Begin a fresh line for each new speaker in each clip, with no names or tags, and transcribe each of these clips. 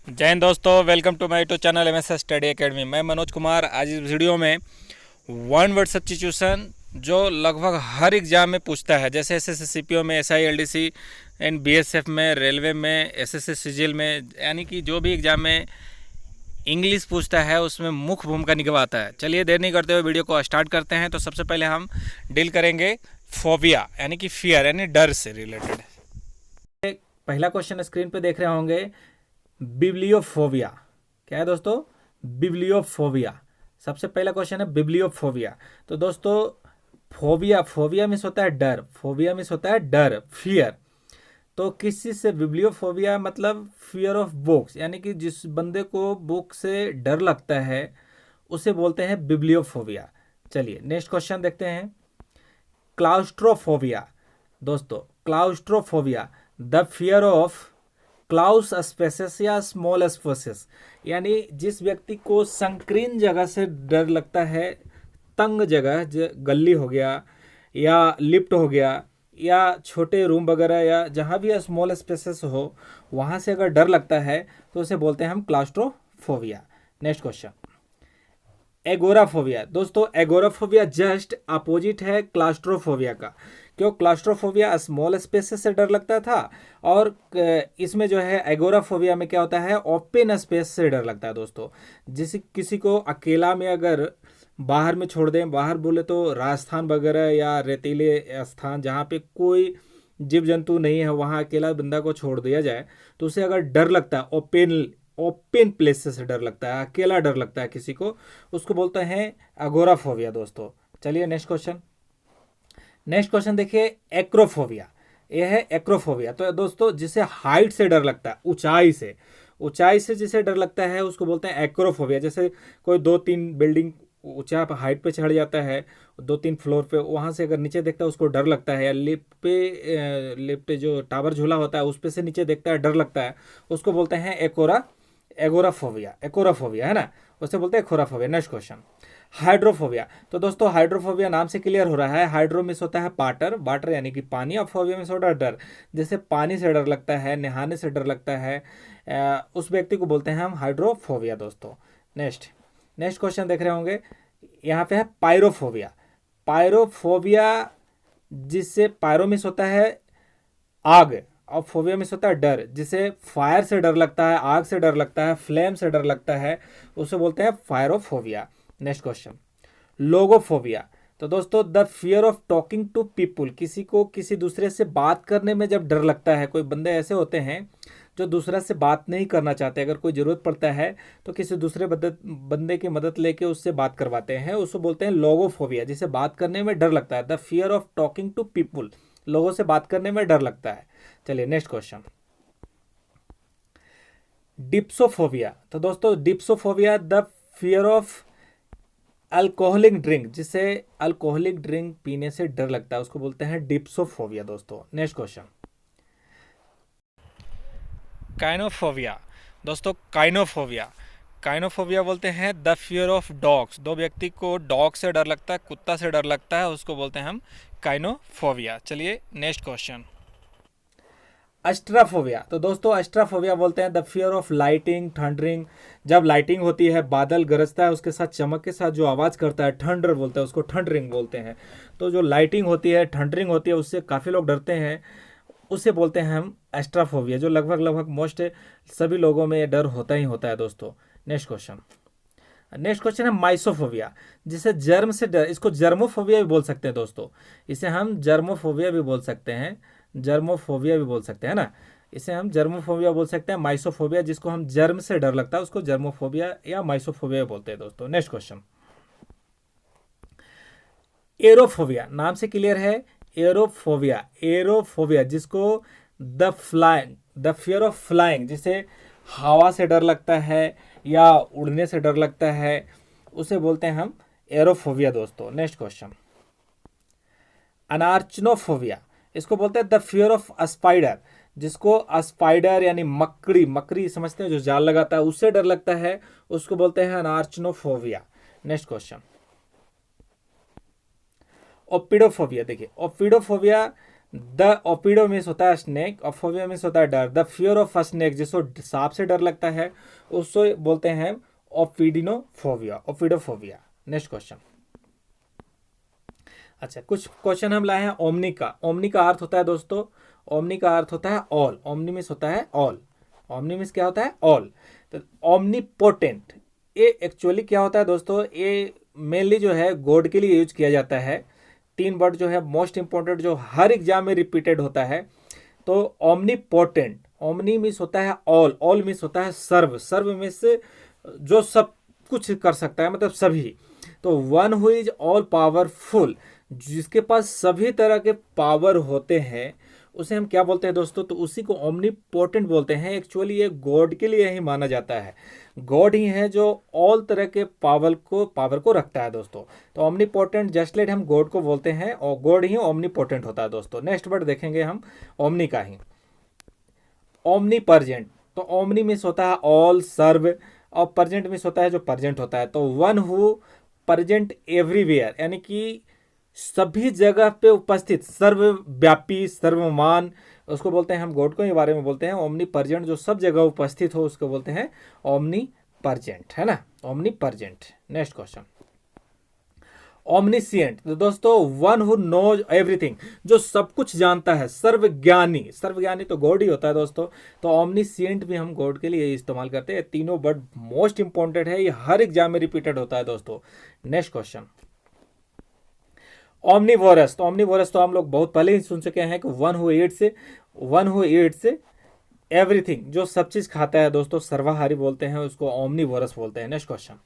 जय हिंद दोस्तों, welcome to my YouTube channel MSS study academy. मैं मनोज कुमार। आज इस वीडियो में वन वर्ड सब्स्टिट्यूशन जो लगभग हर एग्जाम में पूछता है, जैसे एसएससी सीपीओ में, एसआई एलडीसी एंड बीएसएफ में, रेलवे में, एसएससी सिजिल में, यानी कि जो भी एग्जाम में इंग्लिश पूछता है उसमें मुख्य भूमिका निभाता है। चलिए देर नहीं करते हुए वीडियो को स्टार्ट करते हैं। तो सबसे पहले हम डील करेंगे फोबिया यानी कि फियर यानी डर से रिलेटेड। पहला क्वेश्चन स्क्रीन पे देख रहे होंगे, बिब्लियोफोबिया। क्या है दोस्तों? बिब्लियोफोबिया। सबसे पहला क्वेश्चन है बिब्लियोफोबिया। तो दोस्तों फोबिया मीन्स होता है डर, फोबिया मीन्स होता है डर, फियर। तो किस चीज़ से बिब्लियोफोबिया मतलब फियर ऑफ बुक्स, यानी कि जिस बंदे को बुक से डर लगता है उसे बोलते हैं बिब्लियोफोबिया। चलिए नेक्स्ट क्वेश्चन देखते हैं, क्लाउस्ट्रोफोबिया। दोस्तों claustrophobia, the fear of closed spaces या स्मॉल स्पेसेस, यानी जिस व्यक्ति को संकीर्ण जगह से डर लगता है, तंग जगह, गली हो गया या लिफ्ट हो गया या छोटे रूम वगैरह या जहाँ भी स्मॉल स्पेसेस हो वहाँ से अगर डर लगता है तो उसे बोलते हैं हम क्लास्ट्रोफोबिया। Next question, agoraphobia. दोस्तों एगोराफोबिया जस्ट अपोजिट है क्लास्ट्रोफोबिया का। क्यों? क्लास्ट्रोफोबिया स्मॉल स्पेसेस से डर लगता था और इसमें जो है एगोराफोबिया में क्या होता है, ओपन स्पेस से डर लगता है। दोस्तों जिस किसी को अकेला में अगर बाहर में छोड़ दें, बाहर बोले तो राजस्थान वगैरह या रेतीले स्थान जहाँ पे कोई जीव जंतु नहीं है, वहाँ अकेला बंदा को छोड़ दिया जाए तो उसे अगर डर लगता है, ओपन प्लेस से डर लगता है, अकेला डर लगता है किसी को, उसको बोलते हैं अगोराफोबिया। दोस्तों चलिए नेक्स्ट क्वेश्चन देखिए, एक्रोफोबिया। यह है एक्रोफोबिया। तो दोस्तों जिसे हाइट से डर लगता है, ऊंचाई से जिसे डर लगता है उसको बोलते हैं एक्रोफोबिया। जैसे कोई 2-3 बिल्डिंग ऊंचा हाइट पे चढ़ जाता है, 2-3 फ्लोर पे, वहाँ से अगर नीचे देखता है उसको डर लगता है, या लिफ्ट जो टावर झूला होता है उस पे से नीचे देखता है डर लगता है, उसको बोलते हैं एकोराफोबिया है ना, उसे बोलते हैं एकोराफोबिया। Next question, hydrophobia. तो दोस्तों हाइड्रोफोबिया नाम से क्लियर हो रहा है, हाइड्रो मिस होता है वाटर यानी कि पानी, और फोबिया मिस होता है डर। जैसे पानी से डर लगता है, नहाने से डर लगता है, उस व्यक्ति को बोलते हैं हम हाइड्रोफोबिया। दोस्तों नेक्स्ट क्वेश्चन देख रहे होंगे, यहाँ पे है पायरोफोबिया, जिससे पायरो मिस होता है आग और फोबिया मिस होता है डर। जिसे फायर से डर लगता है, आग से डर लगता है, फ्लेम से डर लगता है, उसे बोलते हैं फायरोफोबिया। Next question, logophobia. तो दोस्तों the fear of talking to people, किसी को किसी दूसरे से बात करने में जब डर लगता है। कोई बंदे ऐसे होते हैं जो दूसरा से बात नहीं करना चाहते, अगर कोई ज़रूरत पड़ता है तो किसी दूसरे बंदे की मदद लेके उससे बात करवाते हैं, उसको बोलते हैं लोगोफोबिया, जिसे बात करने में डर लगता है। The fear of talking to people, लोगों से बात करने में डर लगता है। चलिए नेक्स्ट क्वेश्चन, डिप्सोफोबिया। तो दोस्तों dipsophobia, the fear of alcoholic drink, जिसे अल्कोहलिक ड्रिंक पीने से डर लगता है उसको बोलते हैं डिप्सोफोबिया। दोस्तों नेक्स्ट क्वेश्चन, काइनोफोबिया। दोस्तों काइनोफोबिया बोलते हैं द फियर ऑफ डॉग्स, दो व्यक्ति को डॉग से डर लगता है, कुत्ता से डर लगता है, उसको बोलते हैं हम काइनोफोबिया। चलिए नेक्स्ट क्वेश्चन, अस्ट्राफोबिया। तो दोस्तों अस्ट्राफोबिया बोलते हैं the fear of lighting, thundering, जब लाइटिंग होती है, बादल गरजता है, उसके साथ चमक के साथ जो आवाज़ करता है, थंडर बोलते हैं उसको, थंडरिंग बोलते हैं। तो जो लाइटिंग होती है, थंडरिंग होती है, उससे काफ़ी लोग डरते हैं, उसे बोलते हैं हम एस्ट्राफोबिया, जो लगभग मोस्ट सभी लोगों में ये डर होता ही होता है। दोस्तों नेक्स्ट क्वेश्चन है माइसोफोबिया, जिसे जर्म से डर, इसको जर्मोफोबिया भी बोल सकते हैं। दोस्तों इसे हम जर्मोफोबिया भी बोल सकते हैं, जर्मोफोबिया भी बोल सकते हैं ना, इसे हम जर्मोफोबिया बोल सकते हैं। माइसोफोबिया, जिसको हम जर्म से डर लगता है उसको जर्मोफोबिया या माइसोफोबिया बोलते हैं। दोस्तों नेक्स्ट क्वेश्चन, एरोफोबिया, नाम से क्लियर है, एरोफोबिया जिसको द फियर ऑफ फ्लाइंग, जिसे हवा से डर लगता है या उड़ने से डर लगता है, उसे बोलते हैं हम एरोफोबिया। दोस्तों नेक्स्ट क्वेश्चन, अनार्चनोफोबिया, इसको बोलते हैं द फियर ऑफ स्पाइडर, जिसको स्पाइडर यानी मकड़ी समझते हैं जो जाल लगाता है, उससे डर लगता है, उसको बोलते हैं अनार्चनोफोबिया। Next question, ओपिडोफोबिया। देखिए ओपिडोफोबिया, द ओपिडो मीन्स होता है स्नेक और फोबिया मीन्स होता है डर। The fear of a snake, जिसको सांप से डर लगता है उसको बोलते हैं ओपिडिनोफोबिया, ओपिडोफोबिया। Next question. अच्छा, कुछ क्वेश्चन हम लाए हैं ओमनी का। ओमनी का अर्थ होता है दोस्तों, ओमनी का अर्थ होता है ऑल। ओमनी मीन्स होता है ऑल। ओमनी मीन्स क्या होता है? ऑल। तो ओमनी पोटेंट, ये एक्चुअली क्या होता है दोस्तों? ये मेनली जो है गॉड के लिए यूज किया जाता है। 3 वर्ड जो है मोस्ट इंपॉर्टेंट, जो हर एग्जाम में रिपीटेड होता है। तो ओमनी पोटेंट, ओमनी मीन्स होता है ऑल, ऑल मीन्स होता है सर्व, सर्व मीन्स जो सब कुछ कर सकता है, मतलब सभी। तो one who is all powerful, जिसके पास सभी तरह के पावर होते हैं, उसे हम क्या बोलते हैं दोस्तों? तो उसी को ओमनीपोटेंट बोलते हैं। एक्चुअली ये गॉड के लिए ही माना जाता है। गॉड ही है जो ऑल तरह के पावर को रखता है दोस्तों। तो ओमनीपोटेंट जस्ट लाइक हम गॉड को बोलते हैं, और गॉड ही ओमनीपोटेंट होता है दोस्तों। नेक्स्ट वर्ड देखेंगे हम ओमनी का ही, ओमनी परजेंट। तो ओमनी मीन्स होता है ऑल, सर्व, और परजेंट मीन्स होता है जो परजेंट होता है। तो वन हु परजेंट एवरीवेयर, यानी कि सभी जगह पे उपस्थित, सर्वव्यापी, सर्वमान, उसको बोलते हैं हम गॉड को ही बारे में बोलते हैं। ओमनी परजेंट, जो सब जगह उपस्थित हो उसको बोलते हैं ओमनी परजेंट, है ना, omnipresent. Next question. Omniscient, तो दोस्तों वन हु नोज एवरीथिंग, जो सब कुछ जानता है, सर्वज्ञानी। सर्वज्ञानी तो गॉड ही होता है दोस्तों। तो ओमनीसिएंट भी हम गॉड के लिए इस्तेमाल करते हैं। तीनों वर्ड मोस्ट इंपॉर्टेंट है, ये हर एग्जाम में रिपीटेड होता है दोस्तों। Next question. ओमनीवोरस, तो ओमनीवोरस तो हम लोग बहुत पहले ही सुन चुके हैं कि वन हु ईट्स एवरीथिंग, जो सब चीज खाता है दोस्तों, सर्वाहारी बोलते हैं उसको, ओमनीवोरस बोलते हैं। Next question.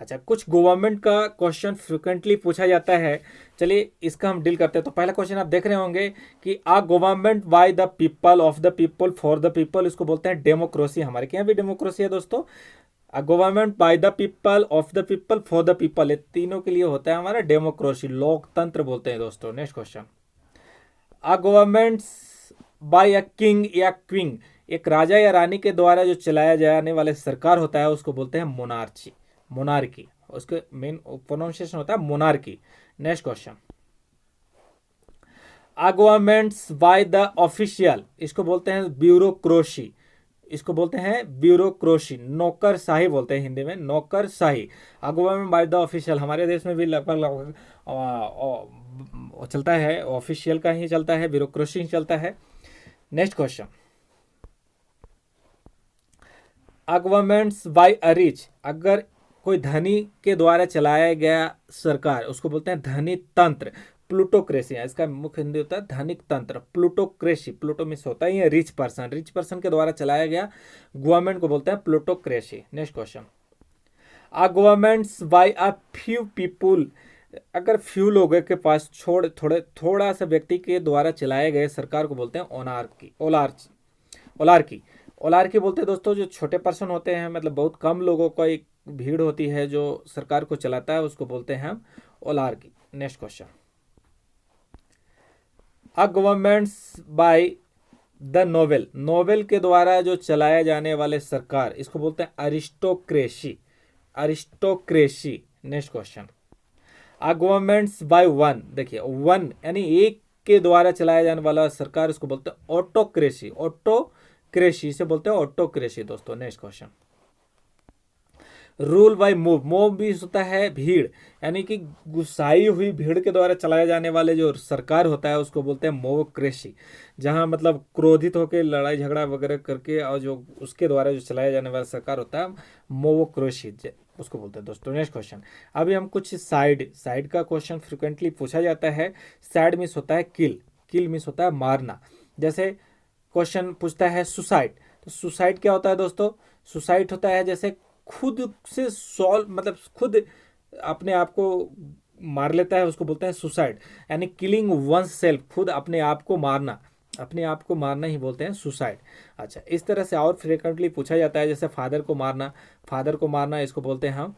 अच्छा, कुछ गवर्नमेंट का क्वेश्चन फ्रिक्वेंटली पूछा जाता है, चलिए इसका हम डील करते हैं। तो पहला क्वेश्चन आप देख रहे होंगे कि a government by the people, of the people, for the people, इसको बोलते हैं डेमोक्रेसी। हमारे यहाँ भी डेमोक्रेसी है दोस्तों। A government by the people, of the people, for the people, ये तीनों के लिए होता है हमारा डेमोक्रेसी, लोकतंत्र बोलते हैं दोस्तों। Next question. A government by a king या क्वीन, एक राजा या रानी के द्वारा जो चलाया जाने वाले सरकार होता है उसको बोलते हैं मोनार्ची, मोनार्की। उसके मेन प्रोनाउंसिएशन होता है monarchy. Next question. A governments by the official, इसको बोलते हैं ब्यूरोक्रेसी, इसको बोलते हैं ब्यूरोक्रेसी, नौकरशाही बोलते हैं हिंदी में, नौकरशाही। आ गवर्नमेंट बाय द ऑफिशियल, हमारे देश में भी लगभग चलता है, ऑफिशियल का ही चलता है, ब्यूरोक्रेसी ही चलता है। Next question. A governments by a rich, अगर कोई धनी के द्वारा चलाया गया सरकार, उसको बोलते हैं धनी तंत्र, प्लूटोक्रेसी। इसका मुख्य हिंदी होता है धनिक तंत्र, प्लूटोक्रेसी। प्लूटो मिस होता है ये रिच पर्सन, रिच पर्सन के द्वारा चलाया गया गवर्नमेंट को बोलते हैं plutocracy. Next question. A governments by a few people, अगर फ्यू लोगों के पास थोड़ा सा व्यक्ति के द्वारा चलाए गए सरकार को बोलते हैं ओनार्की, ओलार्की। ओलार्की बोलते हैं दोस्तों जो छोटे पर्सन होते हैं, मतलब बहुत कम लोगों का एक भीड़ होती है जो सरकार को चलाता है, उसको बोलते हैं हम ओलार्की। Next question. A governments by the noble, noble के द्वारा जो चलाया जाने वाले सरकार, इसको बोलते हैं aristocracy, aristocracy. Next question. A governments by one, देखिए वन यानी एक के द्वारा चलाया जाने वाला सरकार, इसको बोलते हैं ऑटोक्रेसी, ऑटोक्रेसी से बोलते हैं ऑटोक्रेसी दोस्तों। Next question. Rule by mob, mob भी होता है भीड़, यानी कि गुस्साई हुई भीड़ के द्वारा चलाए जाने वाले जो सरकार होता है उसको बोलते हैं मोवक्रेसी, जहां मतलब क्रोधित होकर लड़ाई झगड़ा वगैरह करके और जो उसके द्वारा जो चलाया जाने वाला सरकार होता है मोवक्रेसी, उसको बोलते हैं दोस्तों। Next question. अभी हम कुछ साइड का क्वेश्चन फ्रिक्वेंटली पूछा जाता है। साइड मीन्स होता है किल, किल मीन्स होता है मारना। जैसे क्वेश्चन पूछता है सुसाइड, तो सुसाइड क्या होता है दोस्तों? सुसाइड होता है जैसे खुद से सॉल्व, मतलब खुद अपने आप को मार लेता है, उसको बोलते हैं सुसाइड, यानी किलिंग वन सेल्फ, खुद अपने आप को मारना, अपने आप को मारना ही बोलते हैं सुसाइड। अच्छा, इस तरह से और फ्रिक्वेंटली पूछा जाता है, जैसे फादर को मारना, फादर को मारना इसको बोलते हैं हम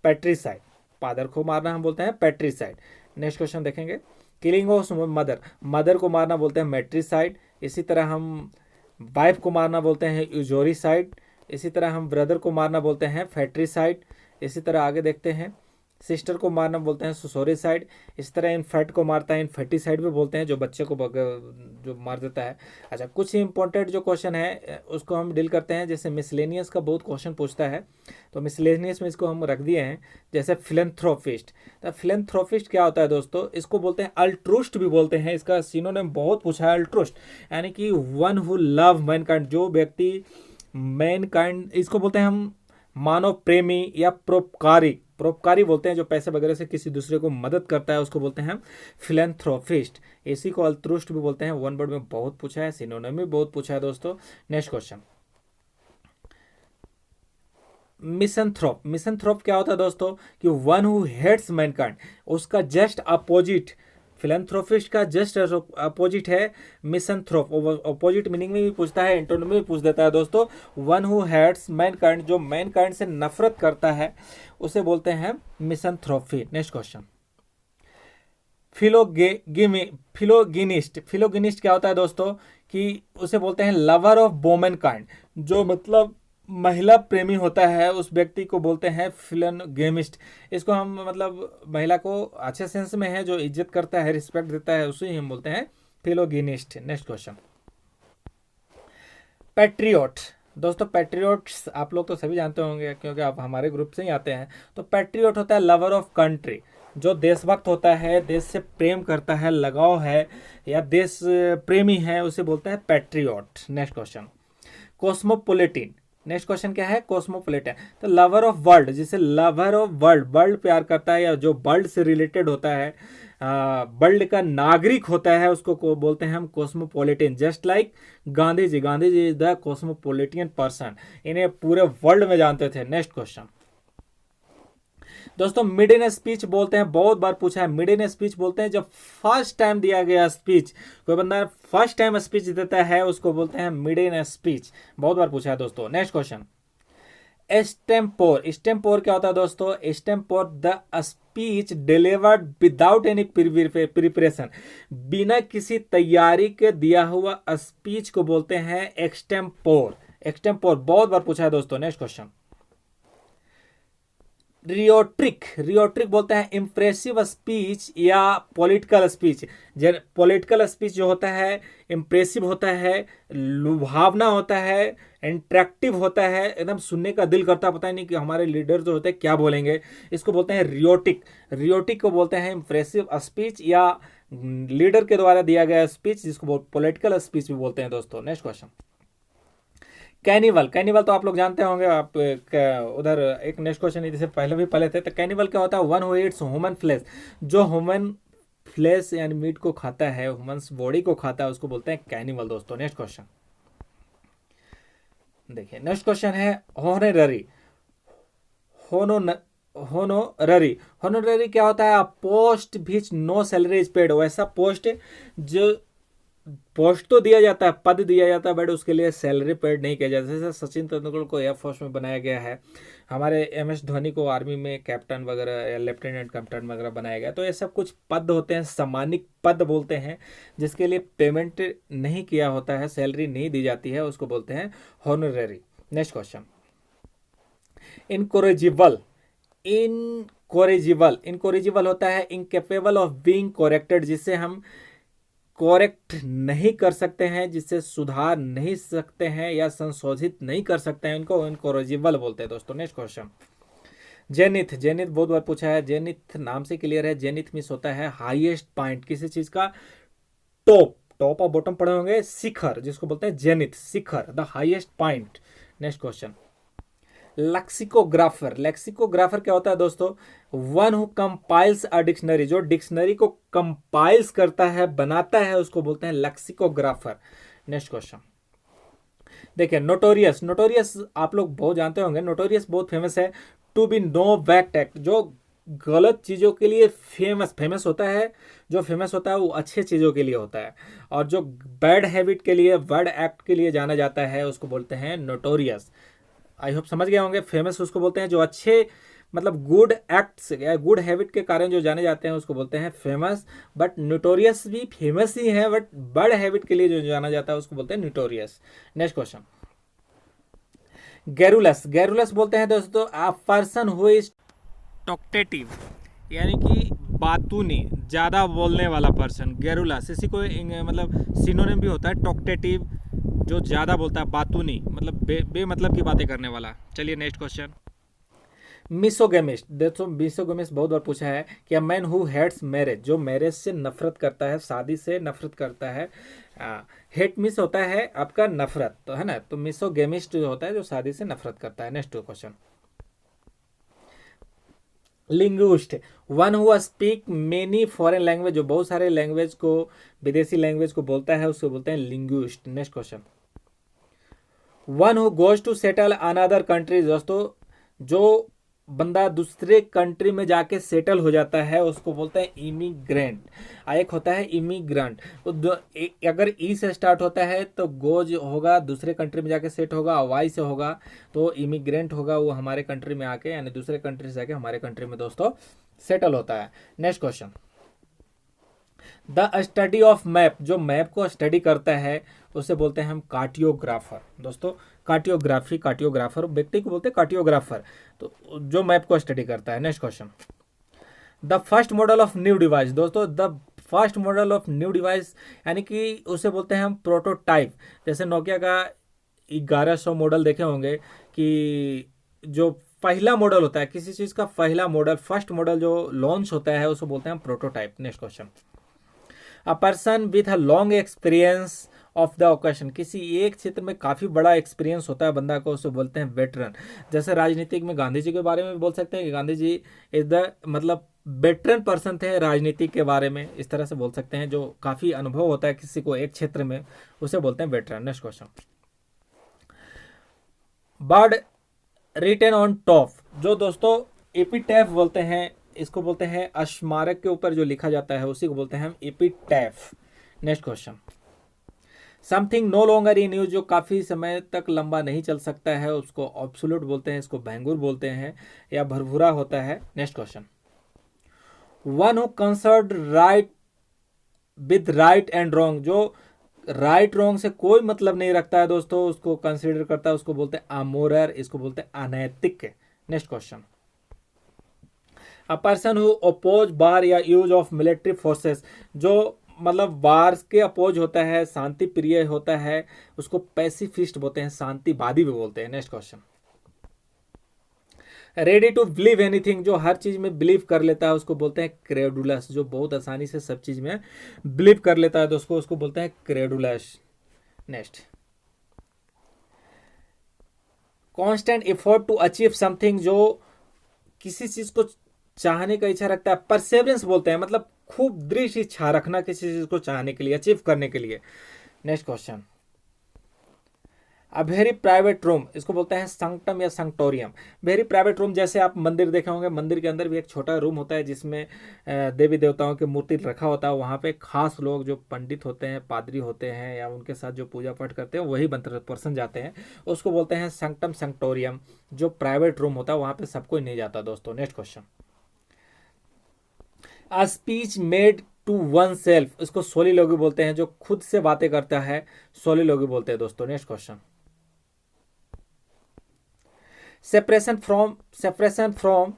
पैट्रिसाइड, फादर को मारना हम बोलते हैं पैट्रिसाइड। नेक्स्ट क्वेश्चन देखेंगे। किलिंग ऑफ मदर, मदर को मारना बोलते हैं मैट्रिसाइड। इसी तरह हम वाइफ को मारना बोलते हैं यूजोरिसाइड। इसी तरह हम ब्रदर को मारना बोलते हैं फैट्रिसाइड। इसी तरह आगे देखते हैं सिस्टर को मारना बोलते हैं सुसोरिसाइड। इस तरह इनफैट को मारता है इनफेटिसाइड भी बोलते हैं, जो बच्चे को जो मार देता है। अच्छा, कुछ इंपॉर्टेंट जो क्वेश्चन है उसको हम डील करते हैं। जैसे मिसलेनियस का बहुत क्वेश्चन पूछता है, तो मिसलेनियस में इसको हम रख दिए हैं। जैसे फिलेंथ्रोपिस्ट, तो फिलेंथ्रोपिस्ट क्या होता है दोस्तों, इसको बोलते हैं अल्ट्रुस्ट भी बोलते हैं। इसका सिनोनिम बहुत पूछा है, अल्ट्रुस्ट यानी कि वन हु लव मैनकाइंड, जो व्यक्ति मैनकाइंड, इसको बोलते हैं हम मानव प्रेमी या परोपकारी, परोपकारी बोलते हैं, जो पैसे वगैरह से किसी दूसरे को मदद करता है उसको बोलते हैं हम फिलेंथ्रोपिस्ट। इसी को अल्ट्रुस्ट भी बोलते हैं। वन वर्ड में बहुत पूछा है, सिनोनिम में बहुत पूछा है दोस्तों। Next question, मिसंथ्रोप। मिसंथ्रोप क्या होता है दोस्तों, कि वन हु हेट्स मैनकाइंड, उसका जस्ट अपोजिट, फिलेंथ्रोपिस्ट का जस्ट अपोजिट है मिसंथ्रोप। अपोजिट मीनिंग में भी पूछता है, एंटोनिम में भी पूछ देता है दोस्तों। वन हु हेट्स मैनकाइंड, जो मैनकाइंड से नफरत करता है उसे बोलते हैं मिसंथ्रोपी। Next question, फिलोगिनिस्ट। फिलोगिनिस्ट क्या होता है दोस्तों, कि उसे बोलते हैं लवर ऑफ वोमेन काइंड, जो मतलब महिला प्रेमी होता है उस व्यक्ति को बोलते हैं फिलोगेमिस्ट। इसको हम मतलब महिला को अच्छे सेंस में है, जो इज्जत करता है, रिस्पेक्ट देता है, उसे ही हम बोलते हैं फिलोगिनिस्ट। Next question, patriot. दोस्तों पैट्रियट्स आप लोग तो सभी जानते होंगे क्योंकि आप हमारे ग्रुप से ही आते हैं। तो पैट्रियट होता है लवर ऑफ कंट्री, जो देशभक्त होता है, देश से प्रेम करता है, लगाव है या देश प्रेमी है, उसे बोलते हैं patriot. Next question, cosmopolitan. Next question क्या है, कॉस्मोपोलिटन। तो लवर ऑफ वर्ल्ड, जिसे लवर ऑफ वर्ल्ड, वर्ल्ड प्यार करता है या जो वर्ल्ड से रिलेटेड होता है, वर्ल्ड का नागरिक होता है, उसको को बोलते हैं हम cosmopolitan. Just like Gandhi ji, Gandhi ji is the cosmopolitan person, इन्हें पूरे वर्ल्ड में जानते थे। नेक्स्ट क्वेश्चन दोस्तों, मिड इन स्पीच बोलते हैं, बहुत बार पूछा है। मिड इन स्पीच बोलते हैं जब फर्स्ट टाइम दिया गया स्पीच, कोई बंदा फर्स्ट टाइम स्पीच देता है उसको बोलते हैं मिड इन स्पीच, बहुत बार पूछा है दोस्तों। Next question, एस्टेम्पोर। एस्टेम्पोर क्या होता है दोस्तों, extempore the speech delivered without any preparation, बिना किसी तैयारी के दिया हुआ स्पीच को बोलते हैं एक्सटेम्पोर। एक्सटेम्पोर बहुत बार पूछा है दोस्तों। Next question, रियोट्रिक। रियोट्रिक बोलते हैं इंप्रेसिव स्पीच या पॉलिटिकल स्पीच। पॉलिटिकल स्पीच जो होता है इंप्रेसिव होता है, लुभावना होता है, इंटरेक्टिव होता है, एकदम सुनने का दिल करता है, पता नहीं कि हमारे लीडर जो होते हैं क्या बोलेंगे, इसको बोलते हैं रियोटिक। रियोटिक को बोलते हैं इंप्रेसिव स्पीच या लीडर के द्वारा दिया गया स्पीच, जिसको पॉलिटिकल स्पीच भी बोलते हैं दोस्तों। Next question, कैनिवल। कैनिवल तो आप लोग जानते होंगे। आप उधर एक नेक्स्ट क्वेश्चन जैसे पहले थे। तो कैनिवल क्या होता है, one who eats human flesh, जो ह्यूमन फ्लेश यानी मीट को खाता है, ह्यूमन बॉडी को खाता है, उसको बोलते हैं कैनिवल दोस्तों। नेक्स्ट क्वेश्चन देखिए, नेक्स्ट क्वेश्चन है होनररी। होनोररी। होनोररी क्या होता है, post which no salary is paid, वैसा पोस्ट जो पोस्ट तो दिया जाता है, पद दिया जाता है, बट उसके लिए सैलरी पेड नहीं किया जाता। जैसे सचिन तेंदुलकर को एयरफोर्स में बनाया गया है, हमारे MS धोनी को आर्मी में कैप्टन वगैरह या लेफ्टिनेंट कैप्टन वगैरह बनाया गया। तो ये सब कुछ पद होते हैं, सम्मानित पद बोलते हैं, जिसके लिए पेमेंट नहीं किया होता है, सैलरी नहीं दी जाती है, उसको बोलते हैं honorary. Next question, incorrigible. Incorrigible, incorrigible होता है इनकेपेबल ऑफ बीइंग करेक्टेड, जिससे हम करेक्ट नहीं कर सकते हैं, जिससे सुधार नहीं सकते हैं या संशोधित नहीं कर सकते हैं, इनको इनकोरेजिबल बोलते हैं दोस्तों। Next question, zenith. जेनिथ बहुत बार पूछा है। जेनिथ नाम से क्लियर है, जेनिथ मीन्स होता है हाईएस्ट पॉइंट किसी चीज का, टॉप। टॉप और बॉटम पढ़े होंगे, शिखर जिसको बोलते हैं जेनिथ, शिखर, the highest point. Next question, lexicographer. Lexicographer क्या होता है दोस्तों, one who compiles a dictionary, जो डिक्शनरी को कंपाइल्स करता है, बनाता है, उसको बोलते हैं लेक्सिकोग्राफर। नेक्स्ट क्वेश्चन देखिए, नोटोरियस। नोटोरियस आप लोग बहुत जानते होंगे, नोटोरियस बहुत फेमस है। To be know back act, जो गलत चीज़ों के लिए फेमस होता है, जो फेमस होता है वो अच्छे चीज़ों के लिए होता है, और जो बैड हैबिट के लिए, बैड एक्ट के लिए जाना जाता है, उसको बोलते हैं नोटोरियस। आई होप समझ गए होंगे। फेमस उसको बोलते हैं जो अच्छे मतलब गुड एक्ट्स या गुड हैबिट के कारण जो जाने जाते हैं, उसको बोलते हैं फेमस। बट नोटोरियस भी फेमस ही है, बट बैड हैबिट के लिए जो जाना जाता है उसको बोलते हैं notorious. Next question, garrulous. Garrulous बोलते हैं दोस्तों अ पर्सन हु इज टॉक्टेटिव यानी कि बातूनी, ज़्यादा बोलने वाला पर्सन। गैरुलस इसी को मतलब सिनोनिम भी होता है टॉक्टेटिव, जो ज़्यादा बोलता है। बातूनी मतलब बेमतलब की बातें करने वाला। चलिए नेक्स्ट क्वेश्चन। मिसोगेमिस्ट, देखो मिसोगेमिस्ट बहुत बार पूछा है कि a man who hates marriage, जो मैरिज से नफरत करता है, शादी से नफरत करता है। हेट मिस होता है आपका नफरत, तो है ना, तो मिसोगेमिस्ट जो होता है जो शादी से नफरत करता है। Next question. Linguist, one who speak many foreign language, जो बहुत सारे लैंग्वेज को, विदेशी लैंग्वेज को बोलता है, उसको बोलते हैं linguist. Next question. One who goes to settle another country, दोस्तों जो बंदा दूसरे कंट्री में जाके सेटल हो जाता है उसको बोलते हैं इमिग्रेंट। एक होता है इमिग्रेंट, तो अगर ई से स्टार्ट होता है तो गोज होगा, दूसरे कंट्री में जाके सेट होगा, वाई से होगा तो इमिग्रेंट होगा, वो हमारे कंट्री में आके यानी दूसरे कंट्री से जाके हमारे कंट्री में दोस्तों सेटल होता है। Next question. The study of map, जो मैप को स्टडी करता है उसे बोलते हैं हम कार्टियोग्राफर। दोस्तों कार्टियोग्राफर व्यक्ति को बोलते हैं कार्टियोग्राफर, तो जो मैप को स्टडी करता है। Next question. The first model of new device, दोस्तों the first model of new device यानी कि उसे बोलते हैं हम प्रोटोटाइप। जैसे नोकिया का 1100 मॉडल देखे होंगे कि जो पहला मॉडल होता है किसी चीज़ का, पहला मॉडल फर्स्ट मॉडल जो लॉन्च होता है उसे बोलते हैं हम prototype. Next question. A person with a long experience of the occasion, किसी एक क्षेत्र में काफ़ी बड़ा एक्सपीरियंस होता है बंदा को, उसे बोलते हैं वेटरन। जैसे राजनीतिक में गांधी जी के बारे में भी बोल सकते हैं कि गांधी जी इज द मतलब वेटरन पर्सन थे राजनीति के बारे में, इस तरह से बोल सकते हैं। जो काफ़ी अनुभव होता है किसी को एक क्षेत्र में उसे बोलते हैं veteran. Next question. Bird written on top, जो दोस्तों एपिटैफ बोलते हैं, इसको बोलते हैं स्मारक के ऊपर जो लिखा जाता है उसी को बोलते हैं हम epitaph. Next question. Something no longer in use, जो काफ़ी समय तक लंबा नहीं चल सकता है उसको ऑब्सोल्यूट बोलते हैं, इसको भंगुर बोलते हैं या भरभूरा होता है। Next question. One who concerned right with right and wrong, जो राइट रॉन्ग से कोई मतलब नहीं रखता है दोस्तों, उसको कंसिडर करता है, उसको बोलते हैं अमोरल, इसको बोलते हैं अनैतिक। Next question. A person who oppose war या यूज ऑफ मिलिट्री फोर्सेस, जो मतलब वार के अपोज होता है, शांति प्रिय होता है, उसको पैसिफिस्ट बोलते हैं, शांतिवादी भी बोलते हैं। Next question. Ready to believe anything, जो हर चीज में बिलीव कर लेता है उसको बोलते हैं क्रेडुलस, जो बहुत आसानी से सब चीज में बिलीव कर लेता है दोस्तों उसको बोलते हैं credulous. Next. Constant effort to achieve something, जो किसी चीज को चाहने का इच्छा रखता है, परसेवरेंस बोलते हैं, मतलब खूब दृढ़ इच्छा रखना किसी चीज को चाहने के लिए, अचीव करने के लिए। Next question. A very private room, इसको बोलते हैं संक्टम या संक्टोरियम। वेरी प्राइवेट रूम, जैसे आप मंदिर देखे होंगे, मंदिर के अंदर भी एक छोटा रूम होता है जिसमें देवी देवताओं की मूर्ति रखा होता है, वहाँ पे खास लोग जो पंडित होते हैं, पादरी होते हैं या उनके साथ जो पूजा पाठ करते हैं वही पर्सन जाते हैं, उसको बोलते हैं संक्टम संक्टोरियम। जो प्राइवेट रूम होता है वहाँ पे सब कोई नहीं जाता दोस्तों। Next question. A speech made to one self, इसको सोलिलोगी बोलते हैं, जो खुद से बातें करता है सोलिलोगी बोलते हैं दोस्तों। Next question. Separation from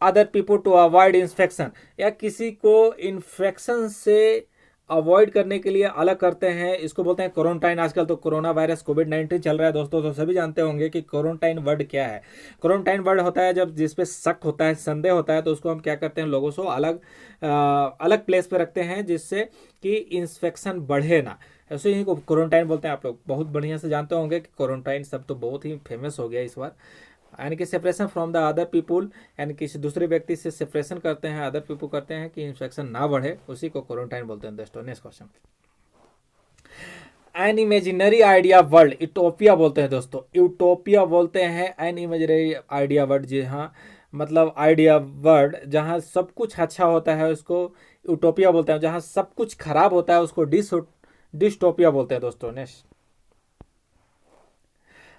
other people to avoid infection, या किसी को इन्फेक्शन से अवॉइड करने के लिए अलग करते हैं, इसको बोलते हैं क्वारंटाइन। आजकल तो कोरोना वायरस कोविड-19 चल रहा है दोस्तों, तो सभी जानते होंगे कि क्वारंटाइन वर्ड क्या है। क्वारंटाइन वर्ड होता है जब जिस पे शक होता है, संदेह होता है, तो उसको हम क्या करते हैं, लोगों को अलग प्लेस पे रखते हैं जिससे कि इन्फेक्शन बढ़े ना, ऐसे ही को क्वारंटाइन बोलते हैं। आप लोग बहुत बढ़िया से जानते होंगे कि क्वारंटाइन सब तो बहुत ही फेमस हो गया इस बार। यानी कि separation from the other people, यानी किसी दूसरे व्यक्ति से सेपरेशन करते हैं, अदर पीपुल करते हैं कि इन्फेक्शन ना बढ़े, उसी को क्वारंटाइन बोलते हैं दोस्तों। Next question. An imaginary idea world, utopia बोलते हैं दोस्तों, यूटोपिया बोलते हैं एन इमेजिनरी आइडिया वर्ल्ड। जी हाँ, मतलब आइडिया वर्ल्ड जहाँ सब कुछ अच्छा होता है उसको यूटोपिया बोलते हैं, जहाँ सब कुछ खराब होता है उसको डिस्टोपिया बोलते हैं दोस्तों। Next.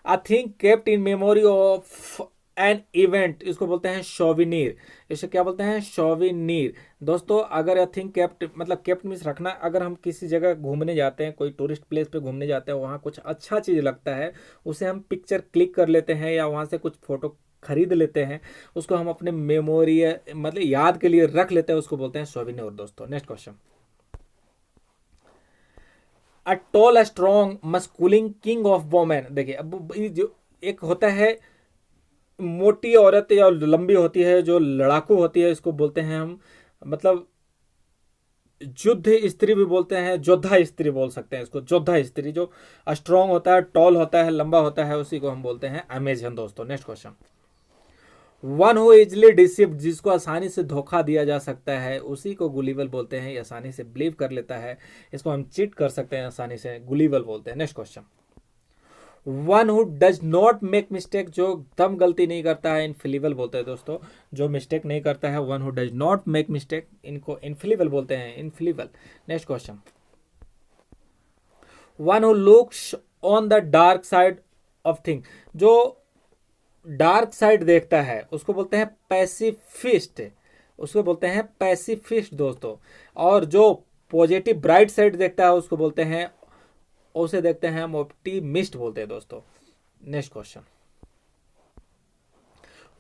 I think kept in memory of an event, इसको बोलते हैं शोविनीर। इसे क्या बोलते हैं, शोविनीर दोस्तों। अगर आई थिंक केप्ट मतलब केप्ट मीन्स रखना, अगर हम किसी जगह घूमने जाते हैं, कोई टूरिस्ट प्लेस पे घूमने जाते हैं, वहाँ कुछ अच्छा चीज़ लगता है, उसे हम पिक्चर क्लिक कर लेते हैं या वहाँ से कुछ फोटो खरीद लेते हैं, उसको हम अपने मेमोरी मतलब याद के लिए रख लेते हैं, उसको बोलते हैं सोवेनिर दोस्तों। Next question, a tall strong masculine king of women. देखिए अब ये जो एक होता है मोटी औरत या लंबी होती है जो लड़ाकू होती है, इसको बोलते हैं हम मतलब युद्ध स्त्री भी बोलते हैं, योद्धा स्त्री बोल सकते हैं इसको, योद्धा स्त्री। जो स्ट्रॉन्ग होता है, टॉल होता है, लंबा होता है, उसी को हम बोलते हैं अमेजन दोस्तों। Next question, one who easily deceive, जिसको आसानी से धोखा दिया जा सकता है उसी को गुलीबल बोलते हैं, ये आसानी से बिलीव कर लेता है, इसको हम चीट कर सकते हैं आसानी से, गुलीबल बोलते हैं। Next question, one who does not make mistake, जो दम गलती नहीं करता है, इनफिलिबल बोलते हैं दोस्तों, जो मिस्टेक नहीं करता है, one who does not make mistake, इनको इनफिलिबल बोलते हैं, infallible. Next question, one who looks on the dark side of thing, जो डार्क साइड देखता है उसको बोलते हैं पैसिफिस्ट, उसको बोलते हैं पैसिफिस्ट दोस्तों। और जो पॉजिटिव ब्राइट साइड देखता है उसको बोलते हैं, उसे देखते हैं हम ऑप्टिमिस्ट बोलते हैं दोस्तों। Next question,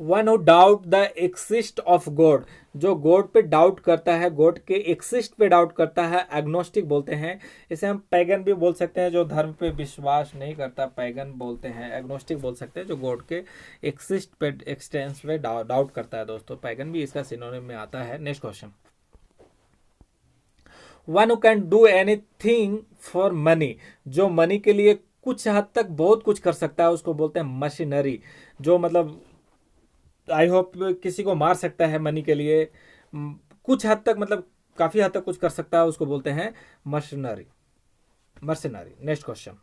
one who doubt the exist of God, जो गॉड पे डाउट करता है, गॉड के एक्सिस्ट पे डाउट करता है, एग्नोस्टिक बोलते हैं। इसे हम पैगन भी बोल सकते हैं, जो धर्म पे विश्वास नहीं करता, पैगन बोलते हैं। एग्नोस्टिक बोल सकते हैं जो गॉड के एक्सिस्ट पे एक्सटेंस पे डाउट करता है दोस्तों, पैगन भी इसका सिनोनिम में आता है। Next question, one who can do anything for money, जो मनी के लिए कुछ हद तक बहुत कुछ कर सकता है उसको बोलते हैं मशीनरी। जो मतलब आई होप किसी को मार सकता है मनी के लिए, कुछ हद तक मतलब काफी हद तक कुछ कर सकता है, उसको बोलते हैं machinery, mercenary. Next question,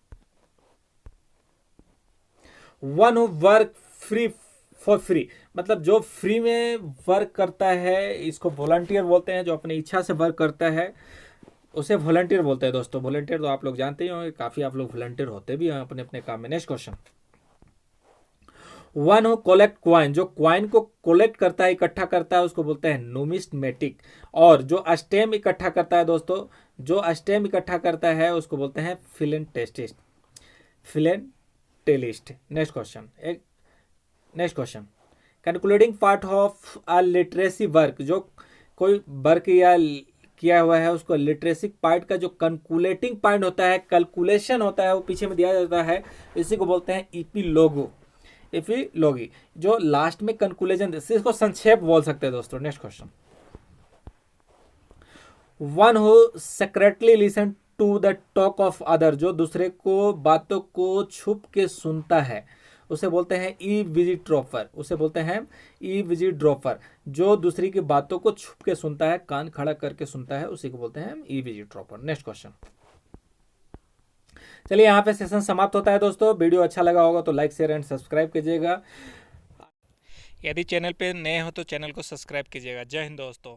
one who work free for free, मतलब जो फ्री में वर्क करता है इसको वॉलंटियर बोलते हैं, जो अपनी इच्छा से वर्क करता है उसे वॉलंटियर बोलते हैं दोस्तों। वॉलंटियर तो आप लोग जानते ही होंगे, काफी आप लोग वॉलंटियर होते भी हैं अपने अपने काम में। नेक्स्ट क्वेश्चन, वन हो कलेक्ट क्वाइन, जो क्वाइन को कलेक्ट करता है, इकट्ठा करता है, उसको बोलते हैं नुमिस्मेटिक। और जो स्टेम इकट्ठा करता है दोस्तों, जो स्टेम इकट्ठा करता है उसको बोलते हैं philatelist, philatelist. Next question, next question, calculating part of a literacy work, जो कोई वर्क या किया हुआ है उसको लिटरेसी पार्ट का जो कैलकुलेटिंग पॉइंट होता है, कैलकुलेशन होता है, वो पीछे में दिया जाता है, इसी को बोलते हैं इपीलोगो, इपीलोगी, जो लास्ट में कंक्लूजन, इसको संक्षेप बोल सकते हैं दोस्तों। Next question, one who secretly listen to the talk of other, जो दूसरे को बातों को छुप के सुनता है उसे बोलते हैं ई विजिट्रोफर, उसे बोलते हैं ई विजिट्रोफर। जो दूसरी की बातों को छुप के सुनता है, कान खड़ा करके सुनता है, उसी को बोलते हैं ई विजिट्रोफर। नेक्स्ट क्वेश्चन, चलिए यहाँ पे सेशन समाप्त होता है दोस्तों। वीडियो अच्छा लगा होगा तो लाइक शेयर एंड सब्सक्राइब कीजिएगा।
यदि चैनल पे नए हो तो चैनल को सब्सक्राइब कीजिएगा। जय हिंद दोस्तों।